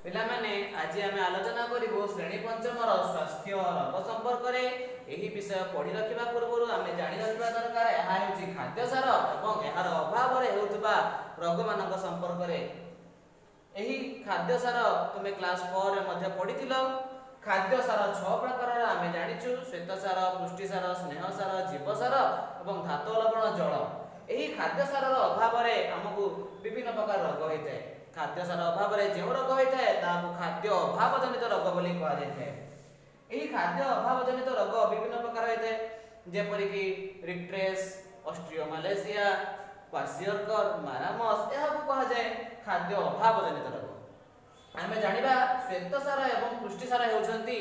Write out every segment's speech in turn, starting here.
पिलामाने आज आम आलोचना करूँ श्रेणी पंचमर स्वास्थ्य रोग संपर्क में यही विषय पढ़ी रखा पूर्व आम जाणी रखा दरकार यह हूँ खाद्य सार और यार अभाव होता रोग मान संपर्क में यही खाद्य सार तुम्हें क्लास 4 में पढ़ी खाद्य सार 6 प्रकार आम जाचु श्वेत सार पुष्टि सार स्नेह सार जीव सार और धातु लवण जल यही खाद्य सार अभाव आमको विभिन्न प्रकार रोग होता है। खाद्य सार अभाव जो रोग होता है खाद्य अभाव जनित रोग बोली कहुए। यही खाद्य अभाव जनित रोग विभिन्न प्रकार होता है जेपरिक रिट्रेस ऑस्ट्रियोमालेशिया क्वाशियरकर मारामस यह कहुए खाद्य अभाव जनित रोग। आम जाना श्वेत सार एवं पुष्टि सार होती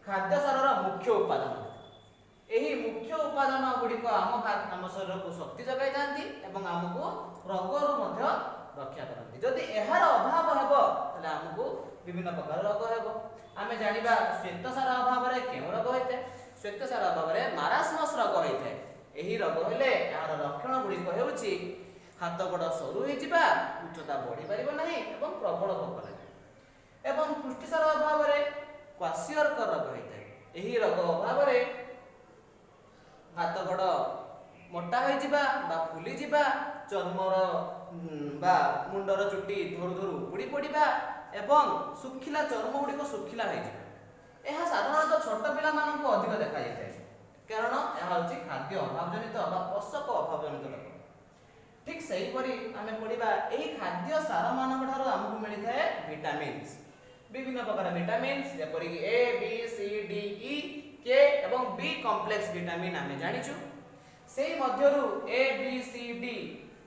खाद्य सार मुख्य उपादान। यही मुख्य उपादान गुड़िक आम शरीर को शक्ति जगाई था आमको रोगर रक्षा करती। जदि यार अभाव हो आमको विभिन्न प्रकार रोग हो। आम जाना श्वेत सार अभाव क्यों रोग होता है। श्वेत सार अभाव मारास्मस रोग होता है। यही रोग हेले यार लक्षण गुड़िक होउछि हाथ गोड़ सरू हो उच्चता बढ़ी पार ना प्रबल भोक लगे एवं पुष्टि सार अभाव क्वाशियरकर रोग होता है। यही रोग अभाव हाथ गोड़ मोटा हो फुली चर्मर बा मुंडर चुटी धुरु धुरु उड़ी पड़ा एवं सुखिला चर्म गुड़िक सुखिला हो साधारणतः छोट पिला मानक अधिक देखा जाए कारण यह हूँ खाद्य अभाव जनित पोषक अभाव जनित रोग। ठीक सेहीपरि आम पढ़ा यही खाद्य सार मान आमको मिलता है विटामिन्स विभिन्न प्रकार विटामिन्स जेपरिक A B C D E K एवं बी कॉम्प्लेक्स विटामिन आम जाचु से मध्यरु ए बी सी डी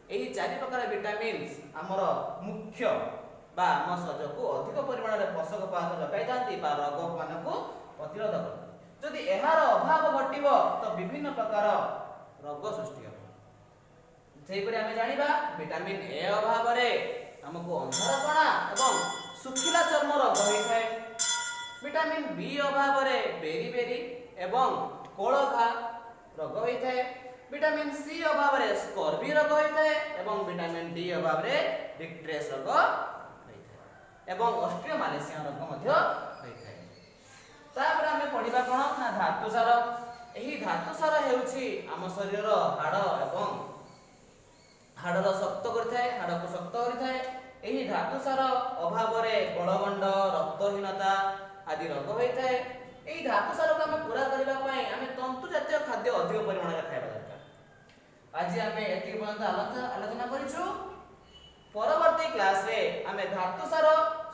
यही 4 प्रकार विटामिन्स आमर मुख्य बा आम शरीर को अधिक परिमाण में पोषक पदार्थ जगाई था रोग मान को प्रतिरोध कर। जदि यार अभाव घटव तो विभिन्न प्रकार रोग सृष्टि हो। आम जाना विटामिन ए अभाव आमको अंधारपणा एवं सुखिला चर्म रोग होता है। विटामिन बी अभाव बेरी बेरी एवं कोलघा रोग होता है। विटामिन सी अभाव स्कर्वी रोग होता है एवं विटामिन डी अभाव रिट्रेस रोग होता है एवं ऑस्ट्रियोमालेशिया रोग होता है। तापर आम पढ़ा कौन ना धातु सार। यही धातु सार होउछि आम शरीर हाड़ एवं हाड़र शक्त करता है हाड़ को शक्त करता है। यही धातु सार अभाव गलगंड रक्तहीनता आदि रोग होता है। यही धातु सार को आम पूरा करने आम तंतु जातीय खाद्य अधिक परिमाण में खाଇବା दरकार। आज आम एति पर्यंत आलोचना करिछु। परवर्ती क्लास रे आम धातु सार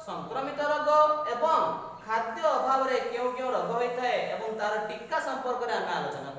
संक्रमित रोग एवं खाद्य अभाव रे क्यों क्यों रोग होता है एवं तार टीका संपर्क में आम आलोचना